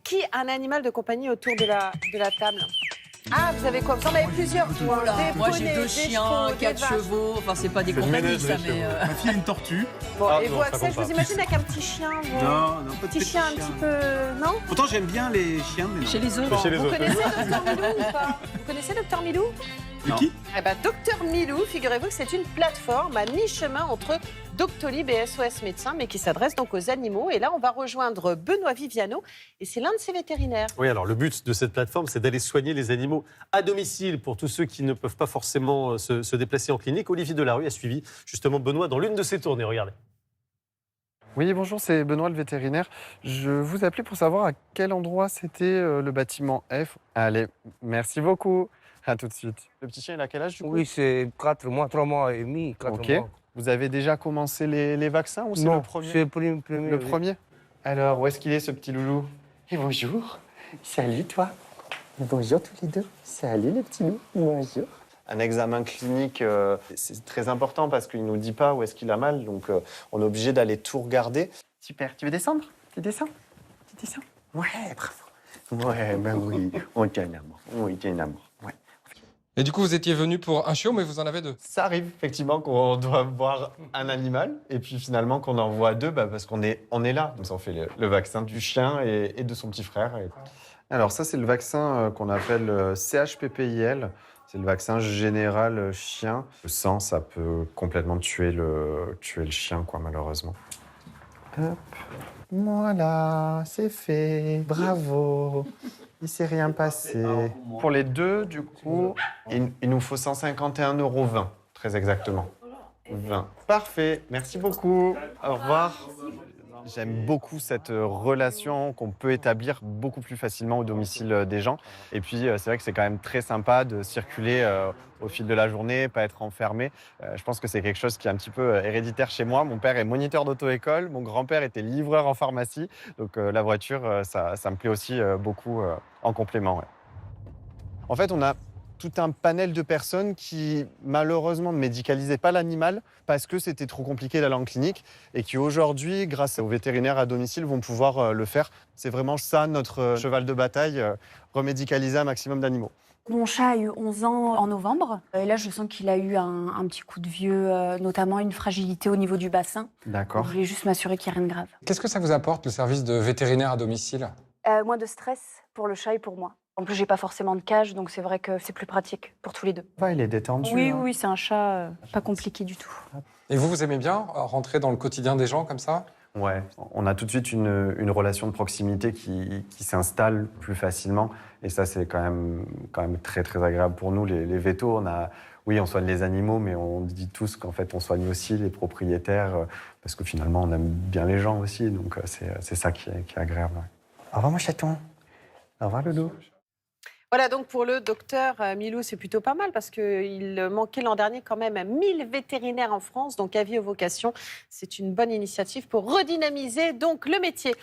qui a un animal de compagnie autour de la table? Ah, vous avez quoi? Vous en avez plusieurs. Voilà. Des Moi, poneys, j'ai 2 des chiens, chevaux, des 4 vaches. chevaux. Enfin, c'est pas des compagnies, ça, mais... Ma fille a une tortue. Bon, Ah, et non, vous, ça Axel, compte je pas. vous imagine avec un petit chien. Vous. Non, pas de Petit chien un petit peu... Non? Pourtant, j'aime bien les chiens, mais non. Chez les autres. Chez les Vous autres. connaissez Docteur Milou ou pas? Vous connaissez Docteur Milou? De qui? Eh ben, Docteur Milou, figurez-vous que c'est une plateforme à mi-chemin entre Doctolib et SOS Médecins, mais qui s'adresse donc aux animaux. Et là, on va rejoindre Benoît Viviano, et c'est l'un de ses vétérinaires. Oui, alors le but de cette plateforme, c'est d'aller soigner les animaux à domicile pour tous ceux qui ne peuvent pas forcément se déplacer en clinique. Olivier Delarue a suivi justement Benoît dans l'une de ses tournées. Regardez. Oui, bonjour, c'est Benoît le vétérinaire. Je vous appelais pour savoir à quel endroit c'était le bâtiment F. Allez, merci beaucoup. À tout de suite. Le petit chien, il a quel âge du coup? Oui, c'est 4 mois, 3 mois et demi, 4 Ok. mois. Vous avez déjà commencé les vaccins ou c'est Non, le premier? c'est le premier. Le oui. premier. Alors, où est-ce qu'il est ce petit loulou? Et bonjour. Salut toi. Bonjour tous les deux. Salut les petits loups. Bonjour. Un examen clinique, c'est très important parce qu'il ne nous dit pas où est-ce qu'il a mal, donc on est obligé d'aller tout regarder. Super, tu veux descendre? Tu descends? Tu descends? Ouais, bravo. Ouais, ben oui, on tient l'amour. Oui, tient l'amour. Ouais. Et du coup, vous étiez venu pour un chiot, mais vous en avez 2. Ça arrive effectivement qu'on doit voir un animal et puis finalement qu'on en voit 2 parce qu'on est là. Comme ça, on fait le vaccin du chien et de son petit frère. Alors ça, c'est le vaccin qu'on appelle CHPPIL. C'est le vaccin général chien. Le sang, ça peut complètement tuer le chien, quoi, malheureusement. Hop. Voilà, c'est fait. Bravo. Il s'est rien passé. Pour les 2, du coup, il nous faut 151,20 €, très exactement. 20. Parfait, merci beaucoup. Au revoir. J'aime beaucoup cette relation qu'on peut établir beaucoup plus facilement au domicile des gens. Et puis, c'est vrai que c'est quand même très sympa de circuler au fil de la journée, pas être enfermé. Je pense que c'est quelque chose qui est un petit peu héréditaire chez moi. Mon père est moniteur d'auto-école, mon grand-père était livreur en pharmacie. Donc, la voiture, ça me plaît aussi beaucoup en complément. Ouais. En fait, on a tout un panel de personnes qui, malheureusement, ne médicalisaient pas l'animal parce que c'était trop compliqué d'aller en clinique et qui, aujourd'hui, grâce aux vétérinaires à domicile, vont pouvoir le faire. C'est vraiment ça, notre cheval de bataille, remédicaliser un maximum d'animaux. Mon chat a eu 11 ans en novembre. Et là, je sens qu'il a eu un petit coup de vieux, notamment une fragilité au niveau du bassin. D'accord. Je voulais juste m'assurer qu'il n'y a rien de grave. Qu'est-ce que ça vous apporte, le service de vétérinaire à domicile? Moins de stress pour le chat et pour moi. En plus, j'ai pas forcément de cage, donc c'est vrai que c'est plus pratique pour tous les deux. Ouais, il est détendu. Oui, hein. oui, c'est un chat pas compliqué du tout. Et vous aimez bien rentrer dans le quotidien des gens comme ça? Ouais, on a tout de suite une relation de proximité qui s'installe plus facilement. Et ça, c'est quand même très, très agréable pour nous, les vétos. Oui, on soigne les animaux, mais on dit tous qu'en fait, on soigne aussi les propriétaires, parce que finalement, on aime bien les gens aussi. Donc, c'est ça qui est agréable. Ouais. Au revoir, mon chaton. Au revoir, Loulou. Voilà, donc pour le docteur Milou, c'est plutôt pas mal parce qu'il manquait l'an dernier quand même 1000 vétérinaires en France. Donc, avis aux vocations, c'est une bonne initiative pour redynamiser donc le métier.